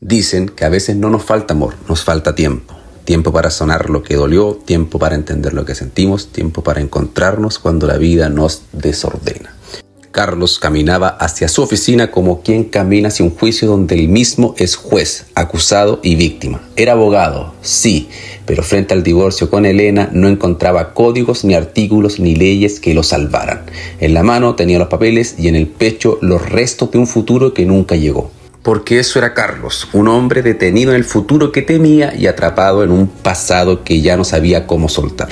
Dicen que a veces no nos falta amor, nos falta tiempo. Tiempo para sanar lo que dolió, tiempo para entender lo que sentimos, tiempo para encontrarnos cuando la vida nos desordena. Carlos caminaba hacia su oficina como quien camina hacia un juicio donde él mismo es juez, acusado y víctima. Era abogado, sí, pero frente al divorcio con Elena no encontraba códigos, ni artículos, ni leyes que lo salvaran. En la mano tenía los papeles y en el pecho los restos de un futuro que nunca llegó. Porque eso era Carlos, un hombre detenido en el futuro que temía y atrapado en un pasado que ya no sabía cómo soltar.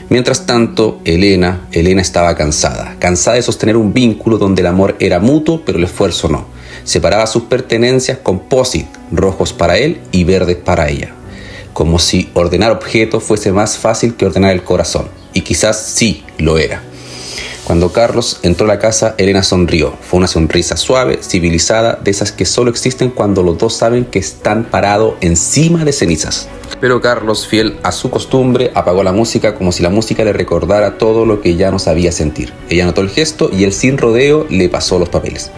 Mientras tanto, Elena estaba cansada de sostener un vínculo donde el amor era mutuo, pero el esfuerzo no. Separaba sus pertenencias con post-it, rojos para él y verdes para ella. Como si ordenar objetos fuese más fácil que ordenar el corazón. Y quizás sí lo era. Cuando Carlos entró a la casa, Elena sonrió. Fue una sonrisa suave, civilizada, de esas que solo existen cuando los dos saben que están parados encima de cenizas. Pero Carlos, fiel a su costumbre, apagó la música como si la música le recordara todo lo que ya no sabía sentir. Ella notó el gesto y él sin rodeo le pasó los papeles.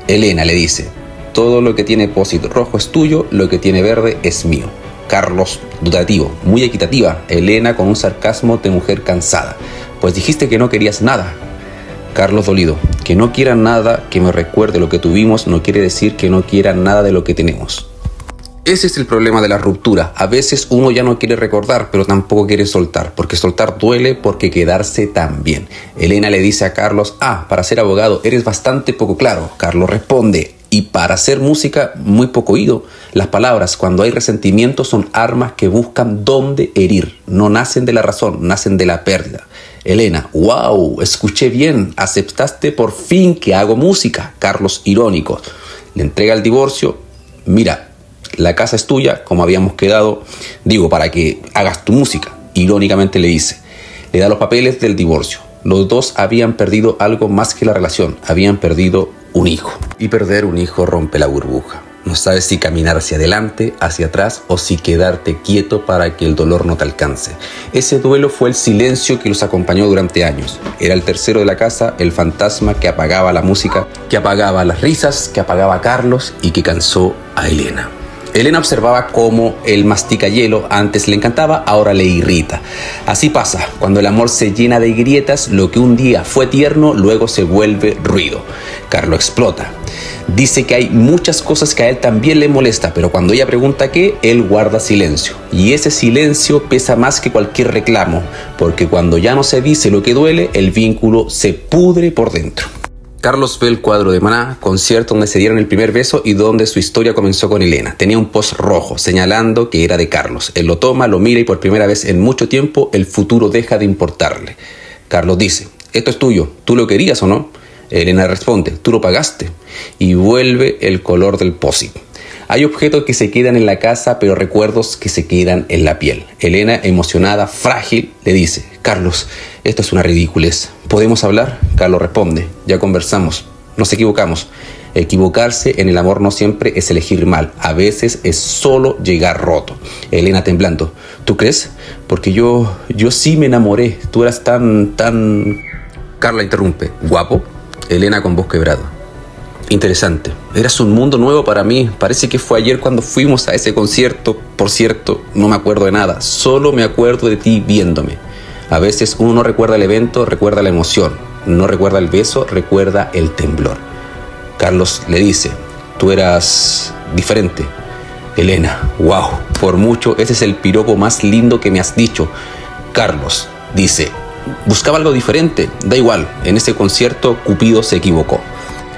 Elena le dice, todo lo que tiene post-it rojo es tuyo, lo que tiene verde es mío. Carlos, dudativo, muy equitativa. Elena con un sarcasmo de mujer cansada. Pues dijiste que no querías nada. Carlos dolido, que no quiera nada que me recuerde lo que tuvimos no quiere decir que no quiera nada de lo que tenemos. Ese es el problema de la ruptura. A veces uno ya no quiere recordar, pero tampoco quiere soltar, porque soltar duele, porque quedarse también. Elena le dice a Carlos, para ser abogado eres bastante poco claro. Carlos responde, y para hacer música muy poco oído. Las palabras, cuando hay resentimiento, son armas que buscan dónde herir. No nacen de la razón, nacen de la pérdida. Elena, wow, escuché bien, aceptaste por fin que hago música. Carlos, irónico, le entrega el divorcio. Mira, la casa es tuya, como habíamos quedado, para que hagas tu música. Irónicamente le dice, le da los papeles del divorcio. Los dos habían perdido algo más que la relación, habían perdido un hijo. Y perder un hijo rompe la burbuja. No sabes si caminar hacia adelante, hacia atrás o si quedarte quieto para que el dolor no te alcance. Ese duelo fue el silencio que los acompañó durante años. Era el tercero de la casa, el fantasma que apagaba la música, que apagaba las risas, que apagaba a Carlos y que cansó a Elena. Elena observaba cómo el mastica hielo, antes le encantaba, ahora le irrita. Así pasa, cuando el amor se llena de grietas, lo que un día fue tierno, luego se vuelve ruido. Carlos explota. Dice que hay muchas cosas que a él también le molesta, pero cuando ella pregunta qué, él guarda silencio. Y ese silencio pesa más que cualquier reclamo, porque cuando ya no se dice lo que duele, el vínculo se pudre por dentro. Carlos ve el cuadro de Maná, concierto donde se dieron el primer beso y donde su historia comenzó con Elena. Tenía un post rojo señalando que era de Carlos. Él lo toma, lo mira y por primera vez en mucho tiempo el futuro deja de importarle. Carlos dice, esto es tuyo, ¿tú lo querías o no? Elena responde, tú lo pagaste. Y vuelve el color del post-it. Hay objetos que se quedan en la casa, pero recuerdos que se quedan en la piel. Elena, emocionada, frágil, le dice, Carlos, esto es una ridiculez. ¿Podemos hablar? Carlos responde, ya conversamos, nos equivocamos. Equivocarse en el amor no siempre es elegir mal, a veces es solo llegar roto. Elena temblando, ¿tú crees? Porque yo sí me enamoré, tú eras tan... Carla interrumpe, ¿guapo? Elena con voz quebrada. Interesante, eras un mundo nuevo para mí, parece que fue ayer cuando fuimos a ese concierto, por cierto, no me acuerdo de nada, solo me acuerdo de ti viéndome. A veces uno no recuerda el evento, recuerda la emoción, no recuerda el beso, recuerda el temblor. Carlos le dice, tú eras diferente. Elena, wow, por mucho, ese es el piropo más lindo que me has dicho. Carlos dice, buscaba algo diferente, da igual, en ese concierto Cupido se equivocó.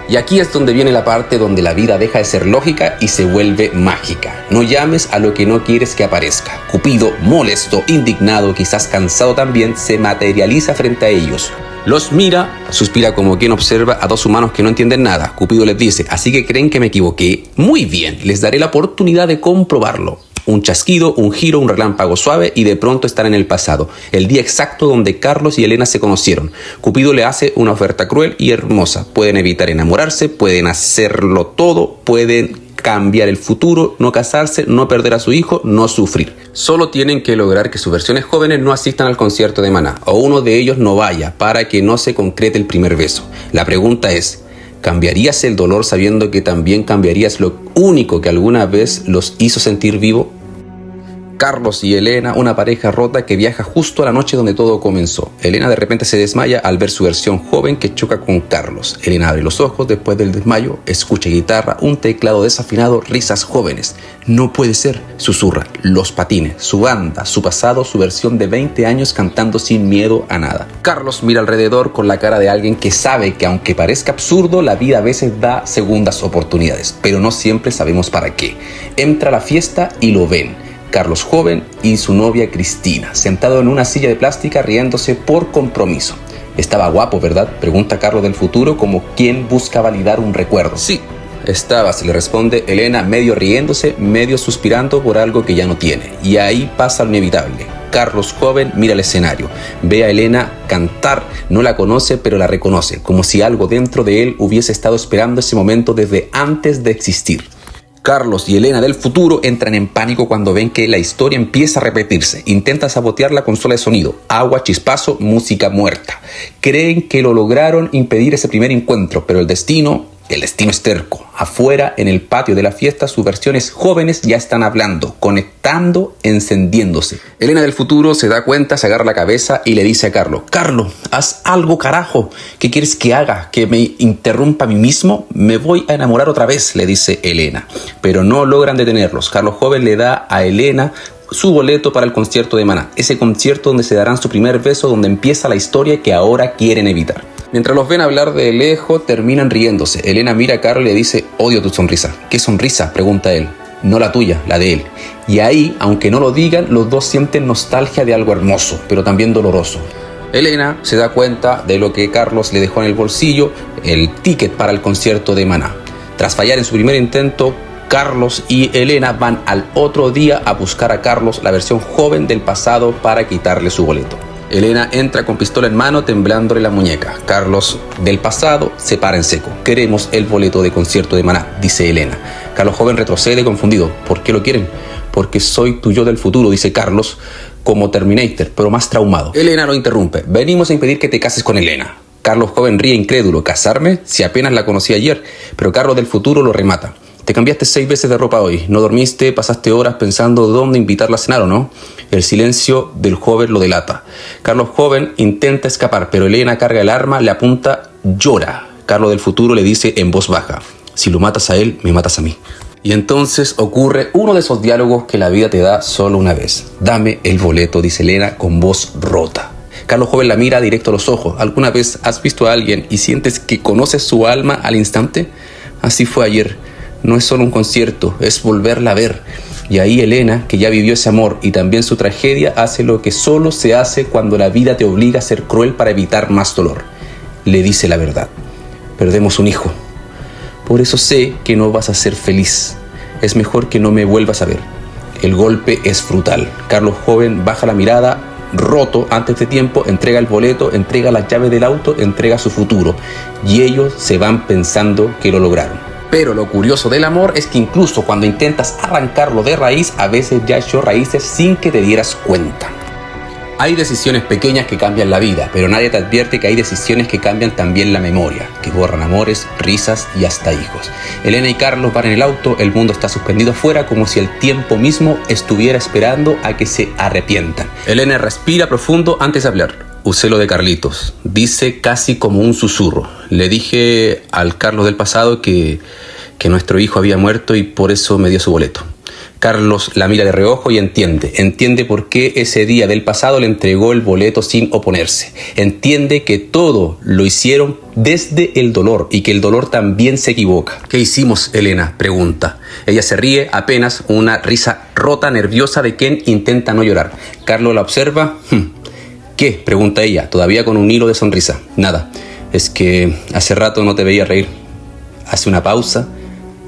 Y aquí es donde viene la parte donde la vida deja de ser lógica y se vuelve mágica. No llames a lo que no quieres que aparezca. Cupido, molesto, indignado, quizás cansado también, se materializa frente a ellos. Los mira, suspira como quien observa a dos humanos que no entienden nada. Cupido les dice, así que creen que me equivoqué. Muy bien, les daré la oportunidad de comprobarlo. Un chasquido, un giro, un relámpago suave y de pronto están en el pasado, el día exacto donde Carlos y Elena se conocieron. Cupido le hace una oferta cruel y hermosa. Pueden evitar enamorarse, pueden hacerlo todo, pueden cambiar el futuro, no casarse, no perder a su hijo, no sufrir. Solo tienen que lograr que sus versiones jóvenes no asistan al concierto de Maná o uno de ellos no vaya para que no se concrete el primer beso. La pregunta es, ¿Cambiarías el dolor sabiendo que también cambiarías lo único que alguna vez los hizo sentir vivo? Carlos y Elena, una pareja rota que viaja justo a la noche donde todo comenzó. Elena de repente se desmaya al ver su versión joven que choca con Carlos. Elena abre los ojos después del desmayo, escucha guitarra, un teclado desafinado, risas jóvenes. No puede ser, susurra, los patines, su banda, su pasado, su versión de 20 años cantando sin miedo a nada. Carlos mira alrededor con la cara de alguien que sabe que aunque parezca absurdo, la vida a veces da segundas oportunidades, pero no siempre sabemos para qué. Entra a la fiesta y lo ven. Carlos joven y su novia Cristina, sentado en una silla de plástica riéndose por compromiso. Estaba guapo, ¿verdad?, pregunta Carlos del futuro como quien busca validar un recuerdo. Sí, estaba, se le responde Elena, medio riéndose, medio suspirando por algo que ya no tiene. Y ahí pasa lo inevitable. Carlos joven mira el escenario, ve a Elena cantar, no la conoce pero la reconoce, como si algo dentro de él hubiese estado esperando ese momento desde antes de existir. Carlos y Elena del futuro entran en pánico cuando ven que la historia empieza a repetirse. Intentan sabotear la consola de sonido. Agua, chispazo, música muerta. Creen que lo lograron impedir ese primer encuentro, pero el destino es terco. Afuera, en el patio de la fiesta, sus versiones jóvenes ya están hablando, conectando, encendiéndose. Elena del futuro se da cuenta, se agarra la cabeza y le dice a Carlos: Carlos, haz algo, carajo. ¿Qué quieres que haga? ¿Que me interrumpa a mí mismo? Me voy a enamorar otra vez, le dice Elena. Pero no logran detenerlos. Carlos joven le da a Elena su boleto para el concierto de Maná. Ese concierto donde se darán su primer beso, donde empieza la historia que ahora quieren evitar. Mientras los ven hablar de lejos, terminan riéndose. Elena mira a Carlos y le dice: odio tu sonrisa. ¿Qué sonrisa?, pregunta él. No la tuya, la de él. Y ahí, aunque no lo digan, los dos sienten nostalgia de algo hermoso, pero también doloroso. Elena se da cuenta de lo que Carlos le dejó en el bolsillo, el ticket para el concierto de Maná. Tras fallar en su primer intento, Carlos y Elena van al otro día a buscar a Carlos, la versión joven del pasado, para quitarle su boleto. Elena entra con pistola en mano, temblándole la muñeca. Carlos del pasado se para en seco. Queremos el boleto de concierto de Maná, dice Elena. Carlos joven retrocede confundido. ¿Por qué lo quieren? Porque soy tu yo del futuro, dice Carlos, como Terminator, pero más traumado. Elena lo interrumpe. Venimos a impedir que te cases con Elena. Carlos joven ríe incrédulo. ¿Casarme? Si apenas la conocí ayer. Pero Carlos del futuro lo remata. Te cambiaste 6 veces de ropa hoy, no dormiste, pasaste horas pensando dónde invitarla a cenar o no. El silencio del joven lo delata. Carlos joven intenta escapar, pero Elena carga el arma, le apunta, llora. Carlos del futuro le dice en voz baja: si lo matas a él, me matas a mí. Y entonces ocurre uno de esos diálogos que la vida te da solo una vez. Dame el boleto, dice Elena con voz rota. Carlos joven la mira directo a los ojos. ¿Alguna vez has visto a alguien y sientes que conoces su alma al instante? Así fue ayer. No es solo un concierto, es volverla a ver. Y ahí Elena, que ya vivió ese amor y también su tragedia, hace lo que solo se hace cuando la vida te obliga a ser cruel para evitar más dolor. Le dice la verdad: perdemos un hijo. Por eso sé que no vas a ser feliz. Es mejor que no me vuelvas a ver. El golpe es brutal. Carlos joven baja la mirada, roto antes de tiempo, entrega el boleto, entrega las llaves del auto, entrega su futuro. Y ellos se van pensando que lo lograron. Pero lo curioso del amor es que incluso cuando intentas arrancarlo de raíz, a veces ya echó raíces sin que te dieras cuenta. Hay decisiones pequeñas que cambian la vida, pero nadie te advierte que hay decisiones que cambian también la memoria, que borran amores, risas y hasta hijos. Elena y Carlos van en el auto, el mundo está suspendido afuera, como si el tiempo mismo estuviera esperando a que se arrepientan. Elena respira profundo antes de hablar. Usé lo de Carlitos, dice casi como un susurro. Le dije al Carlos del pasado que nuestro hijo había muerto y por eso me dio su boleto. Carlos la mira de reojo y entiende por qué ese día del pasado le entregó el boleto sin oponerse. Entiende que todo lo hicieron desde el dolor y que el dolor también se equivoca. ¿Qué hicimos, Elena?, pregunta. Ella se ríe, apenas una risa rota, nerviosa de quien intenta no llorar. Carlos la observa. ¿Qué?, pregunta ella, todavía con un hilo de sonrisa. Nada, es que hace rato no te veía reír. Hace una pausa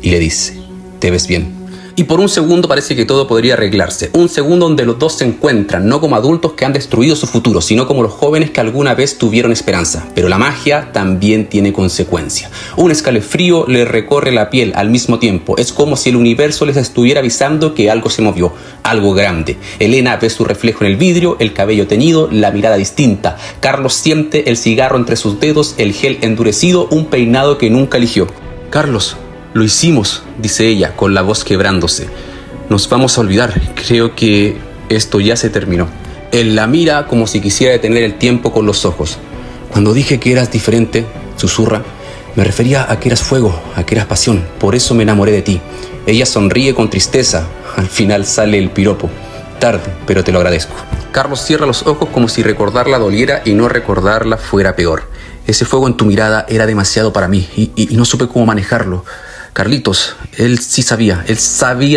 y le dice: te ves bien. Y por un segundo parece que todo podría arreglarse. Un segundo donde los dos se encuentran, no como adultos que han destruido su futuro, sino como los jóvenes que alguna vez tuvieron esperanza. Pero la magia también tiene consecuencias. Un escalofrío le recorre la piel al mismo tiempo. Es como si el universo les estuviera avisando que algo se movió, algo grande. Elena ve su reflejo en el vidrio, el cabello teñido, la mirada distinta. Carlos siente el cigarro entre sus dedos, el gel endurecido, un peinado que nunca eligió. Carlos, lo hicimos, dice ella, con la voz quebrándose. Nos vamos a olvidar, creo que esto ya se terminó. Él la mira como si quisiera detener el tiempo con los ojos. Cuando dije que eras diferente, susurra, me refería a que eras fuego, a que eras pasión, por eso me enamoré de ti. Ella sonríe con tristeza, al final sale el piropo. Tarde, pero te lo agradezco. Carlos cierra los ojos como si recordarla doliera y no recordarla fuera peor. Ese fuego en tu mirada era demasiado para mí y no supe cómo manejarlo. Carlitos, él sabía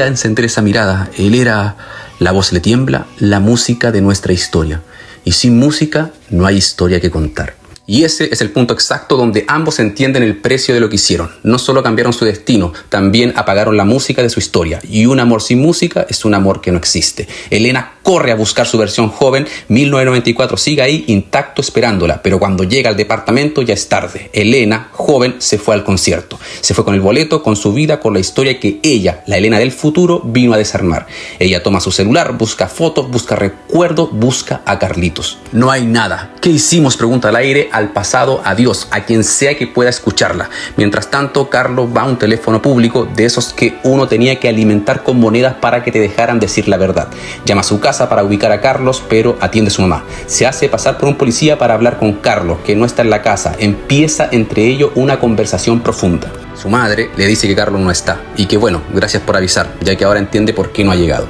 encender esa mirada. Él era la voz le tiembla, la música de nuestra historia. Y sin música no hay historia que contar. Y ese es el punto exacto donde ambos entienden el precio de lo que hicieron. No solo cambiaron su destino, también apagaron la música de su historia. Y un amor sin música es un amor que no existe. Elena corre a buscar su versión joven. 1994 sigue ahí intacto esperándola, pero cuando llega al departamento ya es tarde. Elena, joven, se fue al concierto. Se fue con el boleto, con su vida, con la historia que ella, la Elena del futuro, vino a desarmar. Ella toma su celular, busca fotos, busca recuerdos, busca a Carlitos. No hay nada. ¿Qué hicimos?, pregunta al aire, al pasado, a Dios, a quien sea que pueda escucharla. Mientras tanto, Carlos va a un teléfono público, de esos que uno tenía que alimentar con monedas para que te dejaran decir la verdad. Llama a su casa para ubicar a Carlos, pero atiende a su mamá. Se hace pasar por un policía para hablar con Carlos, que no está en la casa. Empieza entre ellos una conversación profunda. Su madre le dice que Carlos no está y que bueno, gracias por avisar, ya que ahora entiende por qué no ha llegado.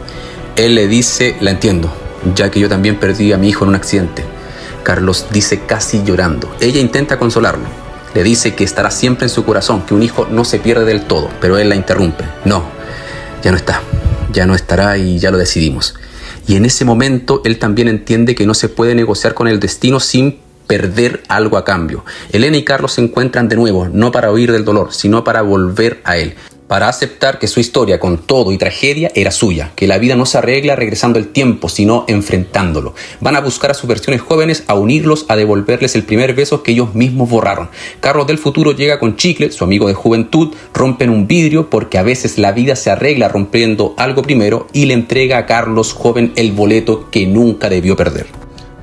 Él le dice, la entiendo, ya que yo también perdí a mi hijo en un accidente. Carlos dice casi llorando. Ella intenta consolarlo. Le dice que estará siempre en su corazón, que un hijo no se pierde del todo, pero él la interrumpe. No, ya no está, ya no estará y ya lo decidimos. Y en ese momento él también entiende que no se puede negociar con el destino sin perder algo a cambio. Elena y Carlos se encuentran de nuevo, no para huir del dolor, sino para volver a él. Para aceptar que su historia con todo y tragedia era suya, que la vida no se arregla regresando el tiempo, sino enfrentándolo. Van a buscar a sus versiones jóvenes, a unirlos, a devolverles el primer beso que ellos mismos borraron. Carlos del futuro llega con Chicle, su amigo de juventud, rompen un vidrio porque a veces la vida se arregla rompiendo algo primero y le entrega a Carlos joven el boleto que nunca debió perder.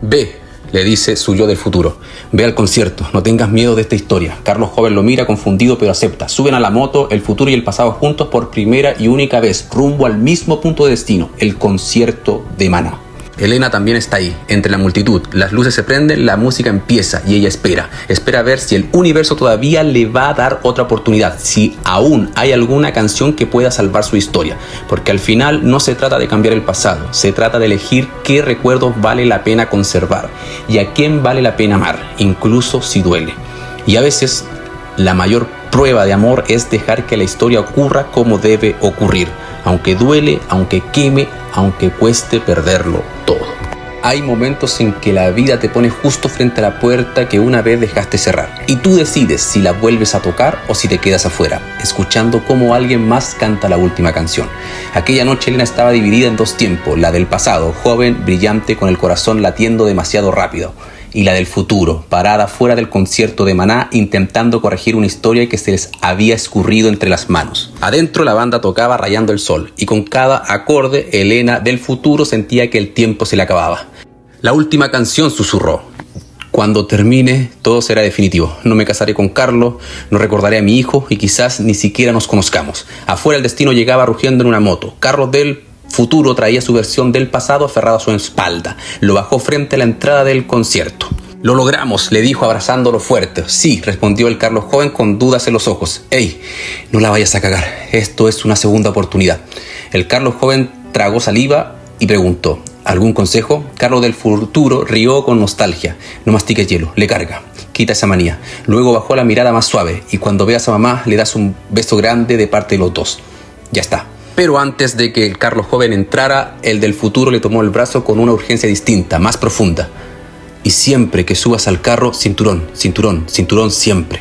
Ve, le dice su yo del futuro. Ve al concierto, no tengas miedo de esta historia. Carlos joven lo mira confundido pero acepta. Suben a la moto, el futuro y el pasado juntos por primera y única vez, rumbo al mismo punto de destino, el concierto de Maná. Elena también está ahí, entre la multitud. Las luces se prenden, la música empieza y ella espera. Espera a ver si el universo todavía le va a dar otra oportunidad, si aún hay alguna canción que pueda salvar su historia. Porque al final no se trata de cambiar el pasado, se trata de elegir qué recuerdos vale la pena conservar y a quién vale la pena amar, incluso si duele. Y a veces la mayor prueba de amor es dejar que la historia ocurra como debe ocurrir, aunque duele, aunque queme, aunque cueste perderlo todo. Hay momentos en que la vida te pone justo frente a la puerta que una vez dejaste cerrar y tú decides si la vuelves a tocar o si te quedas afuera, escuchando cómo alguien más canta la última canción. Aquella noche Elena estaba dividida en dos tiempos, la del pasado, joven, brillante, con el corazón latiendo demasiado rápido, y la del futuro, parada fuera del concierto de Maná, intentando corregir una historia que se les había escurrido entre las manos. Adentro la banda tocaba Rayando el Sol, y con cada acorde Elena del futuro sentía que el tiempo se le acababa. La última canción, susurró. Cuando termine, todo será definitivo. No me casaré con Carlos, no recordaré a mi hijo y quizás ni siquiera nos conozcamos. Afuera el destino llegaba rugiendo en una moto. Carlos del futuro traía su versión del pasado aferrado a su espalda. Lo bajó frente a la entrada del concierto. Lo logramos, le dijo abrazándolo fuerte. Sí, respondió el Carlos joven con dudas en los ojos. Ey, no la vayas a cagar, esto es una segunda oportunidad. El Carlos joven tragó saliva y preguntó, ¿algún consejo? Carlos del futuro rió con nostalgia. No mastiques hielo, le carga. Quita esa manía. Luego bajó la mirada más suave y cuando veas a mamá le das un beso grande de parte de los dos. Ya está. Pero antes de que el Carlos joven entrara, el del futuro le tomó el brazo con una urgencia distinta, más profunda. Y siempre que subas al carro, cinturón, cinturón, cinturón siempre.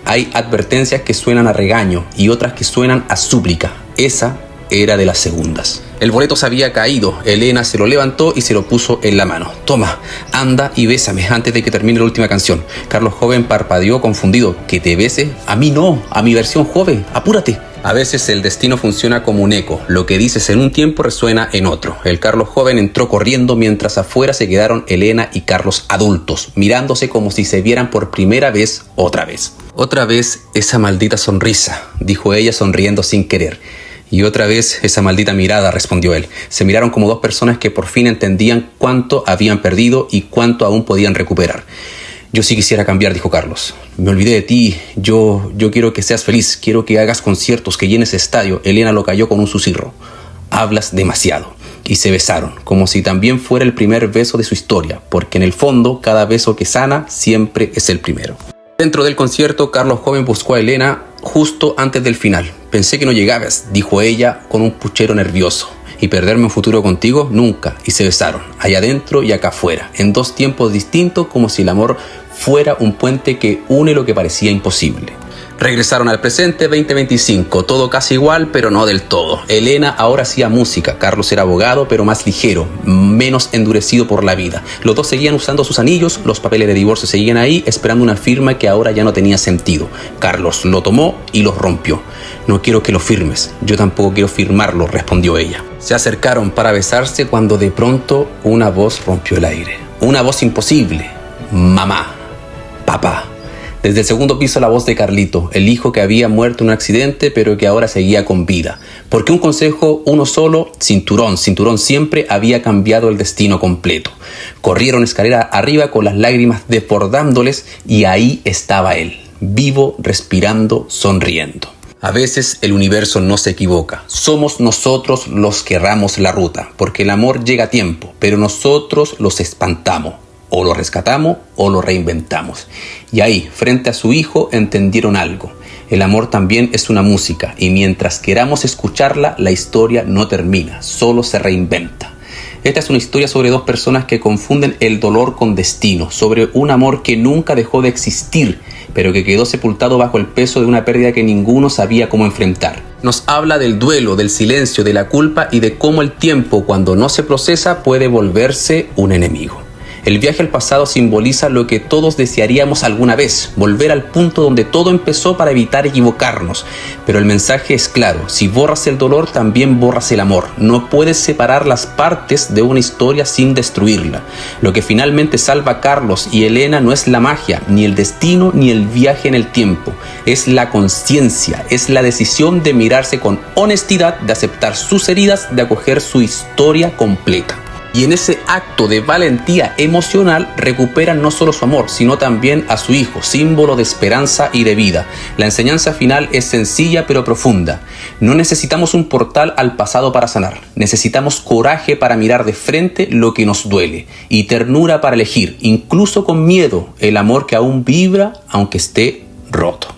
Hay advertencias que suenan a regaño y otras que suenan a súplica. Esa era de las segundas. El boleto se había caído. Elena se lo levantó y se lo puso en la mano. Toma, anda y bésame antes de que termine la última canción. Carlos joven parpadeó confundido. ¿Que te bese? A mí no, a mi versión joven. Apúrate. A veces el destino funciona como un eco. Lo que dices en un tiempo resuena en otro. El Carlos joven entró corriendo mientras afuera se quedaron Elena y Carlos adultos, mirándose como si se vieran por primera vez otra vez. Otra vez esa maldita sonrisa, dijo ella sonriendo sin querer. Y otra vez esa maldita mirada, respondió él. Se miraron como dos personas que por fin entendían cuánto habían perdido y cuánto aún podían recuperar. Yo sí quisiera cambiar, dijo Carlos. Me olvidé de ti. Yo quiero que seas feliz. Quiero que hagas conciertos, que llenes estadio. Elena lo calló con un susurro. Hablas demasiado. Y se besaron, como si también fuera el primer beso de su historia, porque en el fondo, cada beso que sana siempre es el primero. Dentro del concierto, Carlos joven buscó a Elena justo antes del final. Pensé que no llegabas, dijo ella con un puchero nervioso. Y perderme un futuro contigo, nunca. Y se besaron, allá adentro y acá afuera, en dos tiempos distintos, como si el amor fuera un puente que une lo que parecía imposible. Regresaron al presente 2025, todo casi igual, pero no del todo. Elena ahora hacía música, Carlos era abogado, pero más ligero, menos endurecido por la vida. Los dos seguían usando sus anillos, los papeles de divorcio seguían ahí, esperando una firma que ahora ya no tenía sentido. Carlos lo tomó y los rompió. No quiero que lo firmes, yo tampoco quiero firmarlo, respondió ella. Se acercaron para besarse cuando de pronto una voz rompió el aire. Una voz imposible. Mamá. Papá. Desde el segundo piso la voz de Carlito, el hijo que había muerto en un accidente pero que ahora seguía con vida. Porque un consejo, uno solo, cinturón siempre, había cambiado el destino completo. Corrieron escalera arriba con las lágrimas desbordándoles y ahí estaba él, vivo, respirando, sonriendo. A veces el universo no se equivoca. Somos nosotros los que erramos la ruta, porque el amor llega a tiempo, pero nosotros los espantamos. O lo rescatamos o lo reinventamos. Y ahí, frente a su hijo, entendieron algo. El amor también es una música, y mientras queramos escucharla, la historia no termina, solo se reinventa. Esta es una historia sobre dos personas que confunden el dolor con destino, sobre un amor que nunca dejó de existir, pero que quedó sepultado bajo el peso de una pérdida que ninguno sabía cómo enfrentar. Nos habla del duelo, del silencio, de la culpa y de cómo el tiempo, cuando no se procesa, puede volverse un enemigo. El viaje al pasado simboliza lo que todos desearíamos alguna vez, volver al punto donde todo empezó para evitar equivocarnos. Pero el mensaje es claro, si borras el dolor, también borras el amor. No puedes separar las partes de una historia sin destruirla. Lo que finalmente salva a Carlos y Elena no es la magia, ni el destino, ni el viaje en el tiempo. Es la conciencia, es la decisión de mirarse con honestidad, de aceptar sus heridas, de acoger su historia completa. Y en ese acto de valentía emocional recuperan no solo su amor, sino también a su hijo, símbolo de esperanza y de vida. La enseñanza final es sencilla pero profunda. No necesitamos un portal al pasado para sanar. Necesitamos coraje para mirar de frente lo que nos duele y ternura para elegir, incluso con miedo, el amor que aún vibra aunque esté roto.